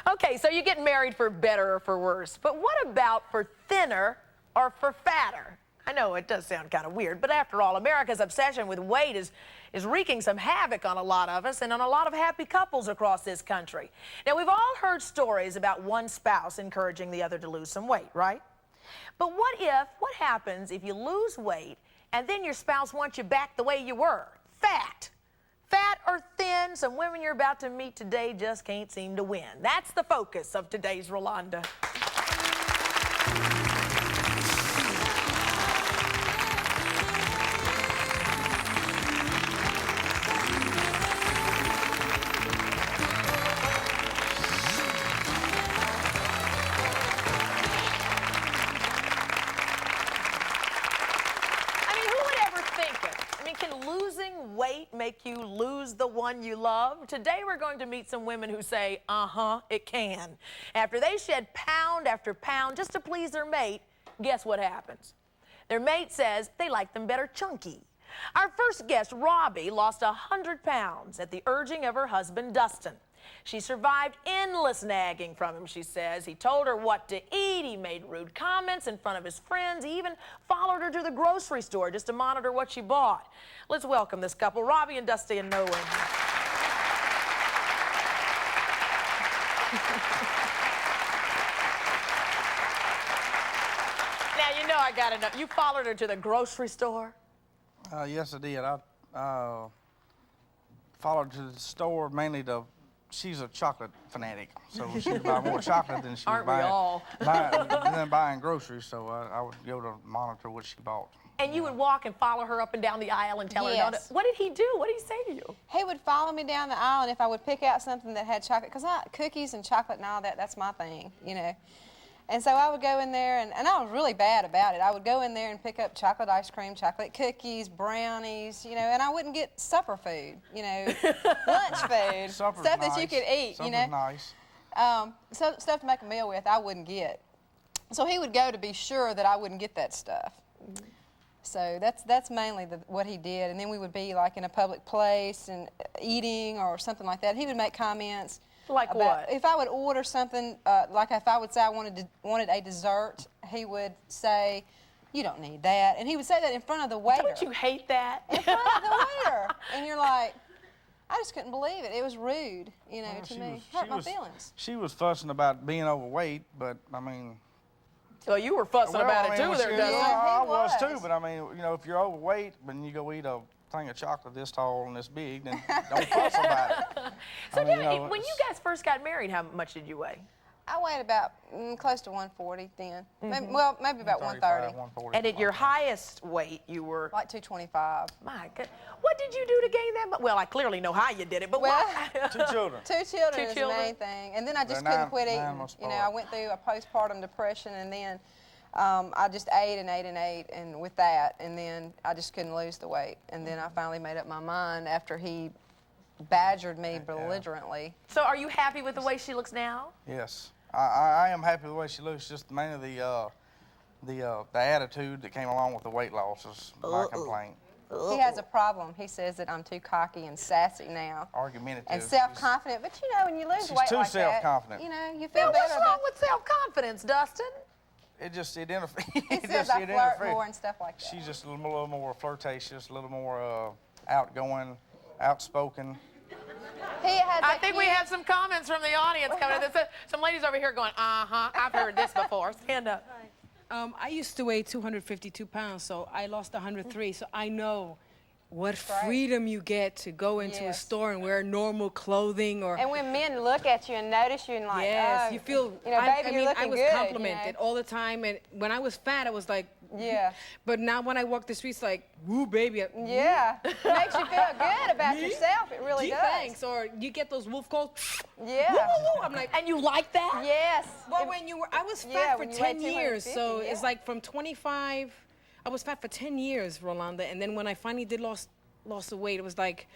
Okay, so you get married for better or for worse. But what about for thinner or for fatter? I know it does sound kind of weird, but after all, America's obsession with weight is wreaking some havoc on a lot of us and on a lot of happy couples across this country. Now, we've all heard stories about one spouse encouraging the other to lose some weight, right? But what happens if you lose weight and then your spouse wants you back the way you were, fat? Fat or thin, some women you're about to meet today just can't seem to win. That's the focus of today's Rolonda. Can losing weight make you lose the one you love? Today we're going to meet some women who say, it can. After they shed pound after pound just to please their mate, guess what happens? Their mate says they like them better chunky. Our first guest, Robbie, lost 100 pounds at the urging of her husband, Dustin. She survived endless nagging from him, she says. He told her what to eat, he made rude comments in front of his friends, he even followed her to the grocery store just to monitor what she bought. Let's welcome this couple, Robbie and Dustin. Now, you know I gotta know, you followed her to the grocery store? Yes, I did. I followed her to the store mainly to... She's a chocolate fanatic, so she'd buy more chocolate than she was buying groceries, so I would go to monitor what she bought. And you would walk and follow her up and down the aisle and tell her, what did he do? What did he say to you? He would follow me down the aisle, and if I would pick out something that had chocolate, because cookies and chocolate and all that, that's my thing, you know. And so I would go in there, and I was really bad about it. I would go in there and pick up chocolate ice cream, chocolate cookies, brownies, you know, and I wouldn't get supper food, you know, lunch food, stuff that you could eat, you know. Nice. So stuff to make a meal with, I wouldn't get. So he would go to be sure that I wouldn't get that stuff. So that's mainly what he did. And then we would be like in a public place and eating or something like that. He would make comments. Like what? If I would order something, like if I would say I wanted a dessert, he would say, "You don't need that," and he would say that in front of the waiter. Don't you hate that? In front of the waiter, and you're like, I just couldn't believe it. It was rude, you know, to me. Hurt my feelings. She was fussing about being overweight, but I mean. Well, you were fussing about it too, there, Dustin. I was too, but I mean, you know, if you're overweight, when you go eat a thing of chocolate this tall and this big, then don't fuss about it. So, when you guys first got married, how much did you weigh? I weighed about close to 140 then. Maybe about 130. And at your highest weight, you were? Like 225. My God. What did you do to gain that much? Well, I clearly know how you did it, but what? Two children. Two children is the main thing. And then I just couldn't quit eating. You know, I went through a postpartum depression, and then I just ate and ate and ate, and with that, and then I just couldn't lose the weight. And then I finally made up my mind after he badgered me belligerently. So are you happy with the way she looks now? Yes. I am happy with the way she looks, just mainly the attitude that came along with the weight loss is my complaint. He has a problem. He says that I'm too cocky and sassy now. Argumentative. And self-confident. But you know, when you lose weight like that, she's too self-confident. You know, you feel better what's wrong with self-confidence, Dustin? It interferes. He says I flirt more and stuff like that. She's just a little more flirtatious, a little more outgoing, outspoken. I think we have some comments from the audience coming in. Some ladies over here going, I've heard this before. Stand up. I used to weigh 252 pounds, so I lost 103. So I know what freedom you get to go into a store and wear normal clothing. And when men look at you and notice you and like, yes, you feel, you know, baby, you're looking good. I was complimented all the time. And when I was fat, I was like, yeah. But now when I walk the streets, like, woo, baby. Yeah. Makes you feel good about yourself. It really does. Thanks. Or you get those wolf calls. Yeah. Woo, woo, woo. I'm like, and you like that? Yes. Well, I was fat for 10 years. So it's like from 25, I was fat for 10 years, Rolonda. And then when I finally did lost the weight, it was like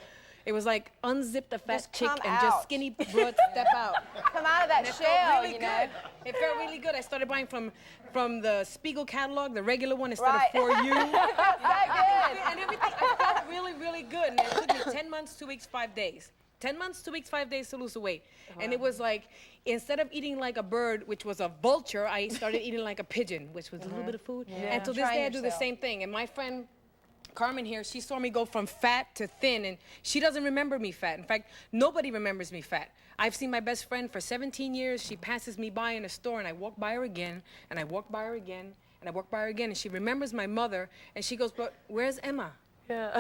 unzip the fat chick and just skinny broad step out. Come out of that shell, you know. It felt really good. I started buying from the Spiegel catalog, the regular one instead of For You. It felt so good. And everything, I felt really, really good. And it took me 10 months, 2 weeks, 5 days. 10 months, 2 weeks, 5 days to lose the weight. And it was like, instead of eating like a bird, which was a vulture, I started eating like a pigeon, which was a little bit of food. And to this day, I do the same thing. And my friend Carmen here, she saw me go from fat to thin, and she doesn't remember me fat. In fact, nobody remembers me fat. I've seen my best friend for 17 years. She passes me by in a store, and I walk by her again, and I walk by her again, and I walk by her again, and she remembers my mother, and she goes, but where's Emma? Yeah.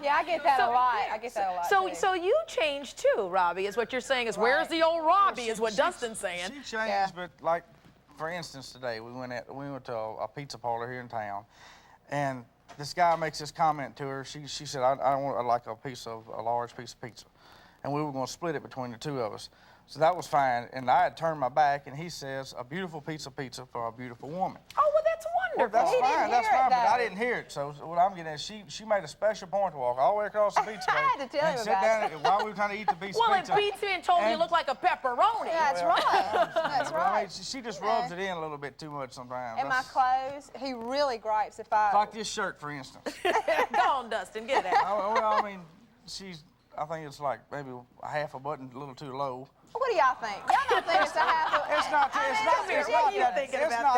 Yeah, I get that a lot. I get that a lot, too. So you changed, too, Robbie, is what you're saying, is where's the old Robbie, is what Dustin's saying. She changed, but like, for instance, today, we went to a pizza parlor here in town, and this guy makes this comment to her. She said, I want like a large piece of pizza. And we were going to split it between the two of us. So that was fine. And I had turned my back, and he says, a beautiful piece of pizza for a beautiful woman. Oh, well, that's wonderful. Well, that's fine, but I didn't hear it. So what I'm getting at, she made a special point to walk all the way across the pizza I had to tell him sit about down it. while we were trying to eat the piece of pizza. Well, and beats me and told me you look like a pepperoni. Yeah, that's right. That's Well, I mean, right. she just rubs it in a little bit too much sometimes. And my clothes, he really gripes if I... Like this shirt, for instance. Go on, Dustin, get it out. Well, I mean, I think it's like maybe a half a button a little too low. What do y'all think? Y'all don't think it's a half a... It's not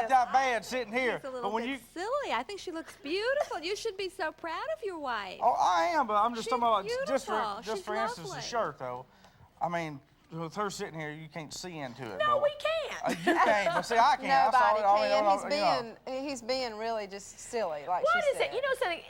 that bad sitting here. It's a little bit silly. I think she looks beautiful. You should be so proud of your wife. Oh, I am, but I'm just She's talking about beautiful. just She's for instance, the lovely. shirt though. I mean, with her sitting here, you can't see into it. No, but, we can't. You can't, but see, I can. I saw Nobody it. can. He's being really just silly, like What she is said. it? You know something?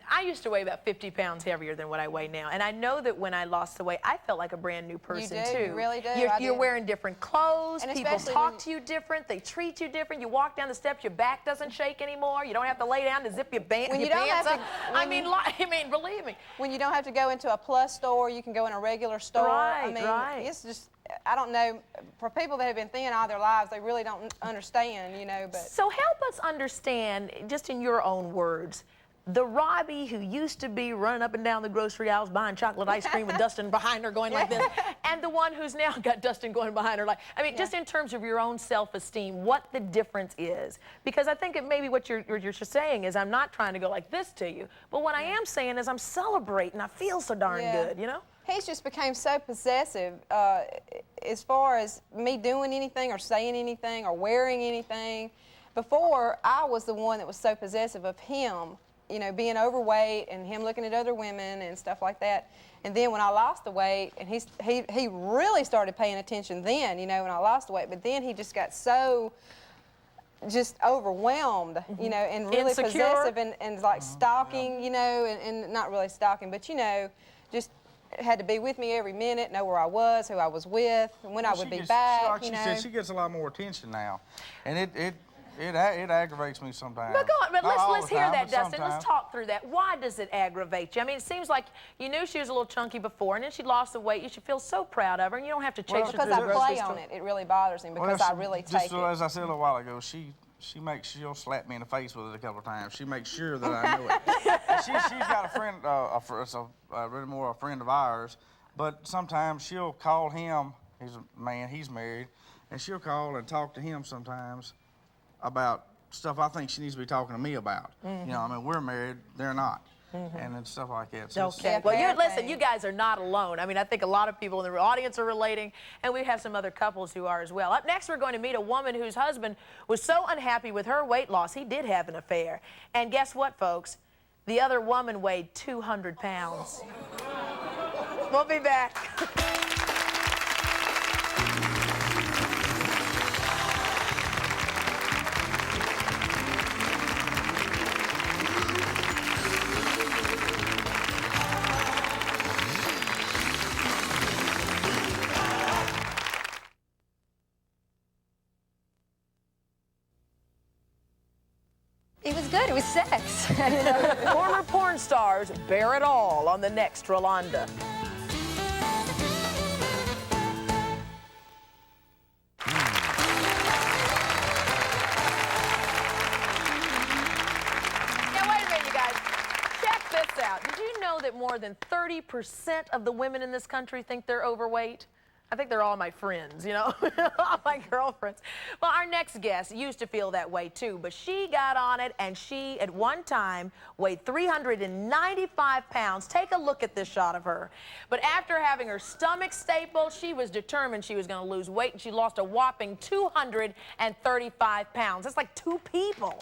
I used to weigh about 50 pounds heavier than what I weigh now. And I know that when I lost the weight, I felt like a brand new person, do, too. you really do. You're wearing different clothes. And People especially talk when- to you different. They treat you different. You walk down the steps, your back doesn't shake anymore. You don't have to lay down to zip your, When you your don't pants have up. to- I mean, believe me. When you don't have to go into a plus store, you can go in a regular store. I Right, mean, right. it's just, I don't know, for people that have been thin all their lives, they really don't understand, you know, but... So help us understand, just in your own words, the Robbie who used to be running up and down the grocery aisles buying chocolate ice cream with Dustin behind her going like this, and the one who's now got Dustin going behind her like, I mean, just in terms of your own self-esteem, what the difference is. Because I think it maybe what you're saying is I'm not trying to go like this to you, but what I am saying is I'm celebrating. I feel so darn good, you know? He's just became so possessive as far as me doing anything or saying anything or wearing anything. Before, I was the one that was so possessive of him, you know, being overweight and him looking at other women and stuff like that. And then when I lost the weight, and he really started paying attention then, you know, when I lost the weight. But then he just got so just overwhelmed, you know, and really Insecure. possessive and like stalking, you know, and not really stalking, but, you know, just had to be with me every minute, know where I was, who I was with, and when I would be back, like you know. she said, she gets a lot more attention now. And it aggravates me sometimes. But go on, but Not all let's the hear time, that, but Dustin. sometimes. Let's talk through that. Why does it aggravate you? I mean, it seems like you knew she was a little chunky before, and then she lost the weight. You should feel so proud of her, and you don't have to chase her Because through I the grocery play store. on it. It really bothers him because I really take it. As I said a little while ago, she'll slap me in the face with it a couple of times. She makes sure that I know it. She's got a friend, really more a friend of ours, but sometimes she'll call him. He's a man. He's married, and she'll call and talk to him sometimes about stuff I think she needs to be talking to me about. You know, I mean, we're married, they're not. And then stuff like that. So Okay. Well, listen, you guys are not alone. I mean, I think a lot of people in the audience are relating, and we have some other couples who are as well. Up next, we're going to meet a woman whose husband was so unhappy with her weight loss, he did have an affair. And guess what, folks? The other woman weighed 200 pounds. We'll be back. It was good. It was sex. Former porn stars bear it all on the next Rolonda. Now, wait a minute, you guys. Check this out. Did you know that more than 30% of the women in this country think they're overweight? I think they're all my friends, you know, all my girlfriends. Well, our next guest used to feel that way too, but she got on it, and she, at one time, weighed 395 pounds. Take a look at this shot of her. But after having her stomach stapled, she was determined she was going to lose weight, and she lost a whopping 235 pounds. That's like 2 people.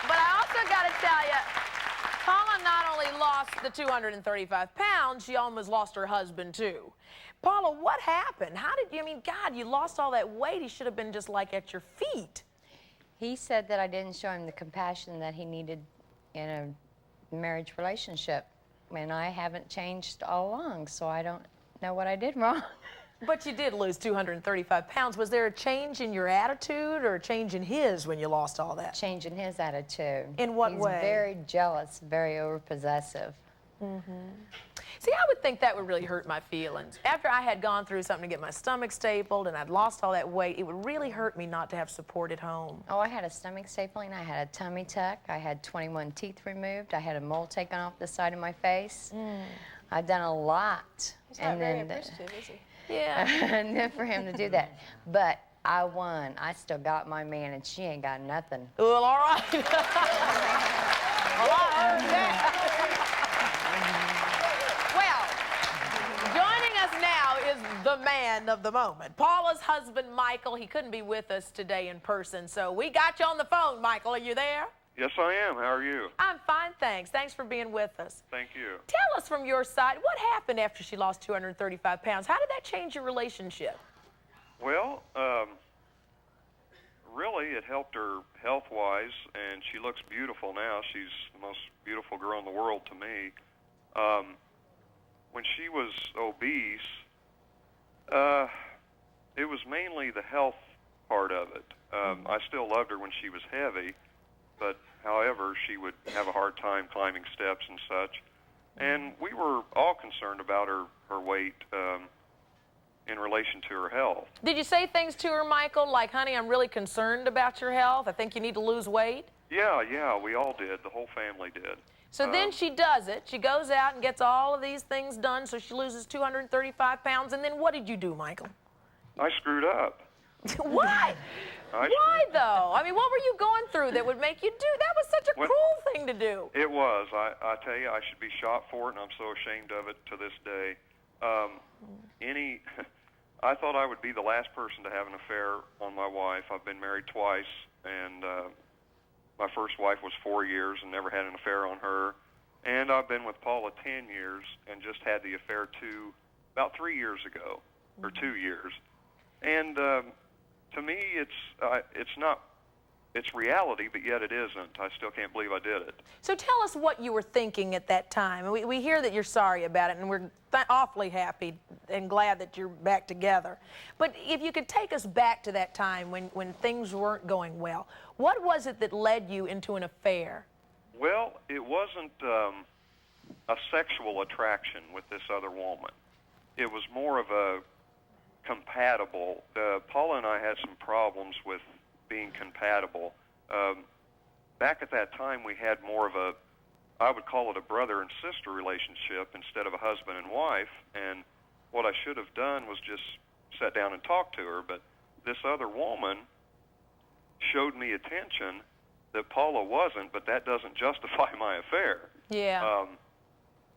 But I also got to tell you, Paula not only lost the 235 pounds, she almost lost her husband, too. Paula, what happened? How did you, I mean, God, you lost all that weight. He should have been just like at your feet. He said that I didn't show him the compassion that he needed in a marriage relationship. And I haven't changed all along, so I don't know what I did wrong. But you did lose 235 pounds. Was there a change in your attitude or a change in his when you lost all that? Change in his attitude. In what way? He's very jealous, very overpossessive. See, I would think that would really hurt my feelings. After I had gone through something to get my stomach stapled and I'd lost all that weight, it would really hurt me not to have support at home. Oh, I had a stomach stapling, I had a tummy tuck, I had 21 teeth removed, I had a mole taken off the side of my face. I'd done a lot. He's not very appreciative, is he? Yeah. And then for him to do that. But I won. I still got my man, and she ain't got nothing. Well, all right. Well, I heard that. Well, joining us now is the man of the moment, Paula's husband, Michael. He couldn't be with us today in person, so we got you on the phone. Michael, are you there? Yes, I am. How are you? I'm fine, thanks. Thanks for being with us. Thank you. Tell us from your side, what happened after she lost 235 pounds? How did that change your relationship? Well, really, it helped her health-wise, and she looks beautiful now. She's the most beautiful girl in the world to me. When she was obese, it was mainly the health part of it. I still loved her when she was heavy, but however, she would have a hard time climbing steps and such. And we were all concerned about her weight in relation to her health. Did you say things to her, Michael, like, honey, I'm really concerned about your health. I think you need to lose weight? Yeah, we all did. The whole family did. So then she does it. She goes out and gets all of these things done, so she loses 235 pounds. And then what did you do, Michael? I screwed up. Why? Why, though? I mean, what were you going through that would make you do? That was such a cruel thing to do. It was. I tell you, I should be shot for it, and I'm so ashamed of it to this day. I thought I would be the last person to have an affair on my wife. I've been married twice, and my first wife was 4 years and never had an affair on her. And I've been with Paula 10 years and just had the affair about 3 years ago, or 2 years. And to me, it's reality, but yet it isn't. I still can't believe I did it. So tell us what you were thinking at that time. We hear that you're sorry about it, and we're awfully happy and glad that you're back together. But if you could take us back to that time when things weren't going well, what was it that led you into an affair? Well, it wasn't a sexual attraction with this other woman. It was more of a compatible. Paula and I had some problems with being compatible. Back at that time, we had more of I would call it a brother and sister relationship instead of a husband and wife. And what I should have done was just sat down and talked to her. But this other woman showed me attention that Paula wasn't, but that doesn't justify my affair. Yeah.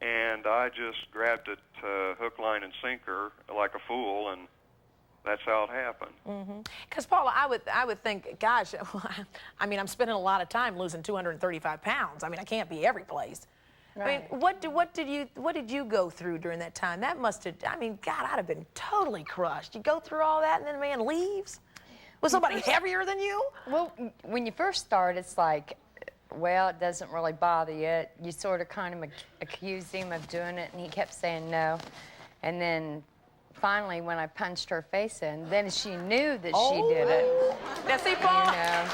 And I just grabbed it hook, line, and sinker like a fool, and that's how it happened. Because, Paula, I would think, gosh, I mean, I'm spending a lot of time losing 235 pounds. I mean, I can't be every place. Right. I mean, what did you go through during that time? That must have, I mean, God, I'd have been totally crushed. You go through all that, and then the man leaves? Was somebody heavier than you? Well, when you first start, it's like, well, it doesn't really bother you. You sort of kind of accused him of doing it, and he kept saying no. And then finally, when I punched her face in, then she knew that she did it. Now, see, Paul? You know.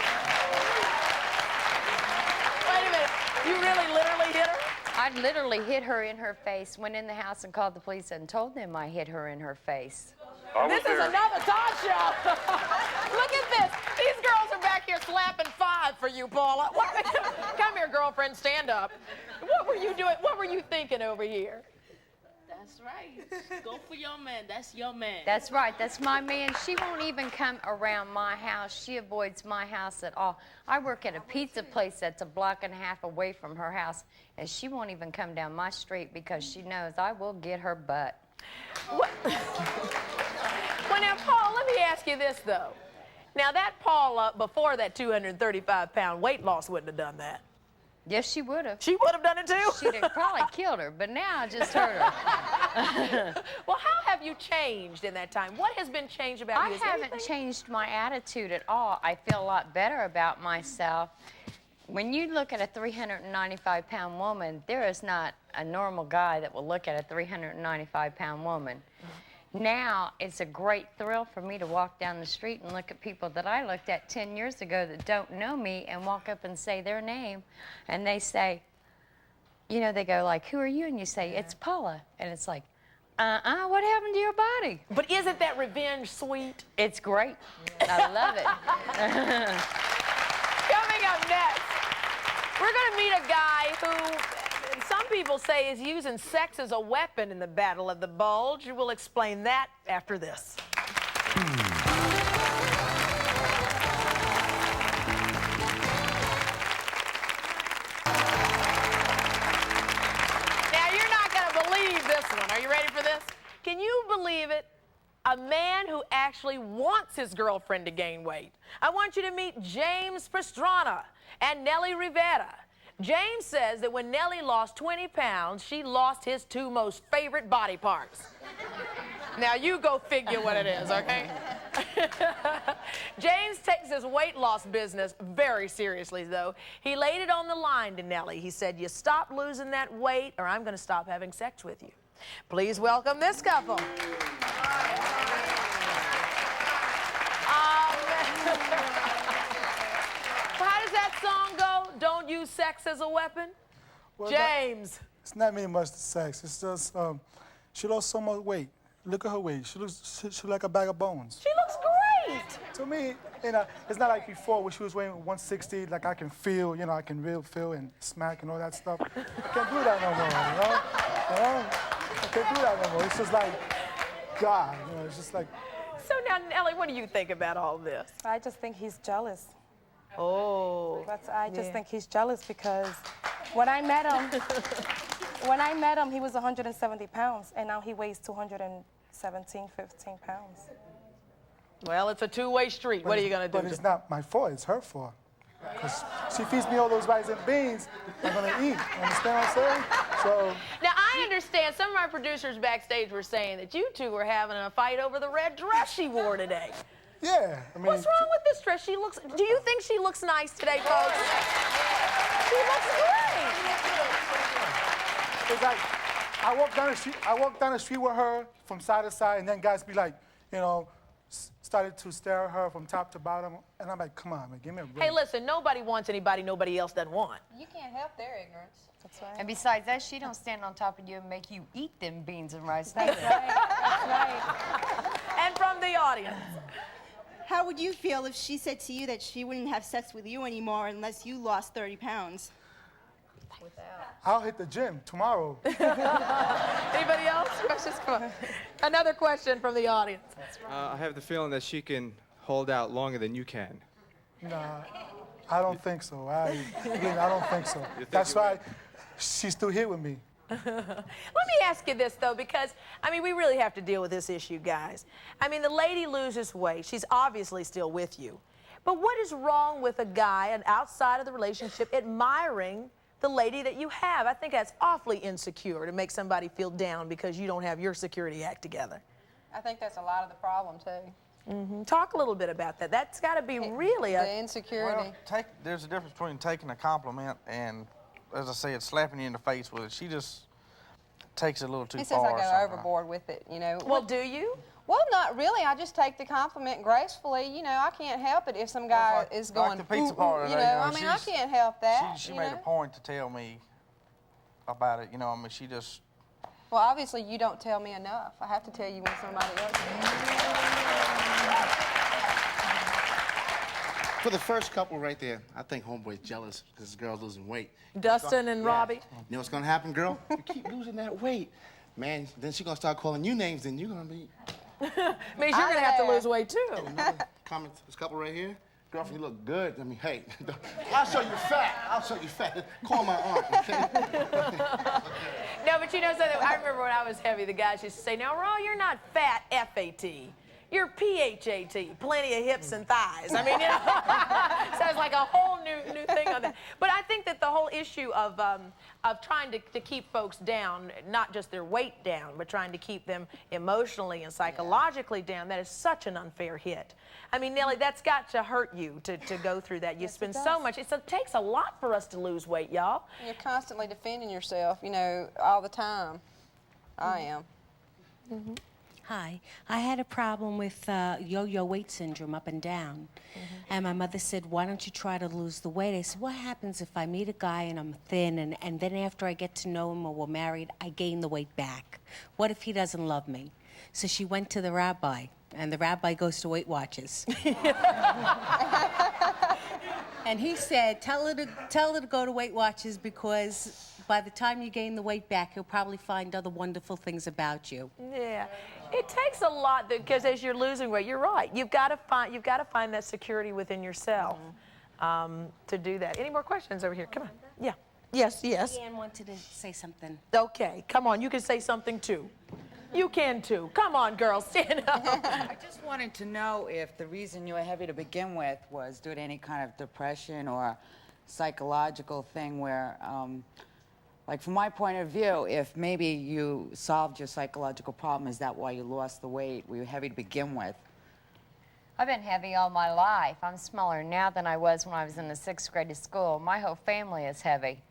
Wait a minute. You really literally hit her? I literally hit her in her face, went in the house and called the police and told them I hit her in her face. This is another talk show. Look at this. These girls are back here a slapping 5 for you, Paula. Come here, girlfriend, stand up. What were you doing? What were you thinking over here? That's right. Go for your man. That's your man. That's right. That's my man. She won't even come around my house. She avoids my house at all. I work at a pizza place that's a block and a half away from her house, and she won't even come down my street because she knows I will get her butt. What? Well, now, Paul, let me ask you this, though. Now, that Paula, before that 235-pound weight loss, wouldn't have done that. Yes, she would have. She would have done it, too? She'd have probably killed her, but now I just hurt her. Well, how have you changed in that time? What has been changed about you? I haven't changed my attitude at all. I feel a lot better about myself. When you look at a 395-pound woman, there is not a normal guy that will look at a 395-pound woman. Now, it's a great thrill for me to walk down the street and look at people that I looked at 10 years ago that don't know me and walk up and say their name. And they say, you know, they go like, who are you? And you say, it's Paula. And it's like, what happened to your body? But isn't that revenge sweet? It's great. I love it. Coming up next, we're going to meet a guy who some people say is using sex as a weapon in the Battle of the Bulge. We'll explain that after this. Now, you're not going to believe this one. Are you ready for this? Can you believe it? A man who actually wants his girlfriend to gain weight. I want you to meet James Pastrana and Nellie Rivera. James says that when Nellie lost 20 pounds, she lost his 2 most favorite body parts. Now, you go figure what it is, okay? James takes his weight loss business very seriously, though. He laid it on the line to Nellie. He said, you stop losing that weight or I'm going to stop having sex with you. Please welcome this couple. How does that song go? Don't use sex as a weapon? Well, James. It's not really much sex. It's just she lost so much weight. Look at her weight. She looks like a bag of bones. She looks great. To me, you know, it's not like before where she was weighing 160. Like I can feel, you know, I can really feel and smack and all that stuff. I can't do that no more, you know? I can't do that no more. It's just like, God, you know, it's just like. So now, Nellie, what do you think about all this? I just think he's jealous. Oh. I just think he's jealous because when I met him, he was 170 pounds, and now he weighs 217, 15 pounds. Well, it's a two-way street. What are you going to do? But it's not my fault. It's her fault. Because she feeds me all those rice and beans, I'm going to eat. You understand what I'm saying? So. Now, I understand some of our producers backstage were saying that you two were having a fight over the red dress she wore today. Yeah, I mean. What's wrong with this dress? She looks. Do you think she looks nice today, folks? She looks great. It's like I walk down the street with her from side to side, and then guys be like, you know, started to stare at her from top to bottom, and I'm like, come on, man, give me a break. Hey, listen, nobody wants anybody nobody else doesn't want. You can't help their ignorance. That's right. And besides that, she don't stand on top of you and make you eat them beans and rice. That's right. That's right. And from the audience. How would you feel if she said to you that she wouldn't have sex with you anymore unless you lost 30 pounds? I'll hit the gym tomorrow. Anybody else? Questions? Come on. Another question from the audience. I have the feeling that she can hold out longer than you can. Nah, I don't think so. I don't think so. That's why she's still here with me. Let me ask you this, though, because, I mean, we really have to deal with this issue, guys. I mean, the lady loses weight. She's obviously still with you. But what is wrong with a guy and outside of the relationship admiring the lady that you have? I think that's awfully insecure to make somebody feel down because you don't have your security act together. I think that's a lot of the problem, too. Mm-hmm. Talk a little bit about that. That's got to be really the insecurity. Well, there's a difference between taking a compliment and, as I said, slapping you in the face with it. She just takes it a little too far. He says I go overboard with it, you know. Well, do you? Well, not really. I just take the compliment gracefully. You know, I can't help it if some guy is going, like the pizza parlor, you know, I mean, I can't help that. She made a point to tell me about it, you know, I mean, she just... Well, obviously, you don't tell me enough. I have to tell you when somebody else does. For the first couple right there, I think homeboy's jealous because this girl's losing weight. Dustin and Robbie? You know what's gonna happen, girl? You keep losing that weight. Man, then she's gonna start calling you names, and you're gonna be... Means you're gonna have to lose weight too. Comment, this couple right here. Girlfriend, you look good. I mean, hey, I'll show you fat. I'll show you fat. Call my aunt, okay? No, but you know something? I remember when I was heavy, the guys used to say, now, Ro, you're not fat, F-A-T. You're P-H-A-T, plenty of hips and thighs. I mean, you know, so it's like a whole new thing on that. But I think that the whole issue of trying to keep folks down, not just their weight down, but trying to keep them emotionally and psychologically down, that is such an unfair hit. I mean, Nellie, that's got to hurt you to go through that. You spend so much. It takes a lot for us to lose weight, y'all. You're constantly defending yourself, you know, all the time. I am. Hi, I had a problem with yo-yo weight syndrome, up and down. And my mother said, why don't you try to lose the weight? I said, what happens if I meet a guy and I'm thin and then after I get to know him or we're married, I gain the weight back? What if he doesn't love me? So she went to the rabbi, and the rabbi goes to Weight Watchers. And he said, tell her to go to Weight Watchers because by the time you gain the weight back, you'll probably find other wonderful things about you. Yeah, it takes a lot because as you're losing weight, you're right. You've got to find that security within yourself to do that. Any more questions over here? Come on. Yeah. Yes. Ann wanted to say something. Okay, come on. You can say something too. You can too. Come on, girls, stand up. I just wanted to know if the reason you were heavy to begin with was due to any kind of depression or psychological thing where, like from my point of view, if maybe you solved your psychological problem, is that why you lost the weight? Were you heavy to begin with? I've been heavy all my life. I'm smaller now than I was when I was in the 6th grade of school. My whole family is heavy.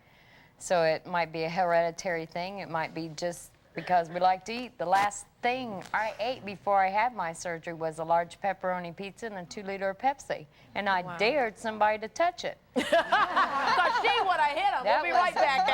So it might be a hereditary thing. It might be just because we like to eat. The last thing I ate before I had my surgery was a large pepperoni pizza and a 2-liter of Pepsi. And I dared somebody to touch it. Because she would have hit him. We'll be right back.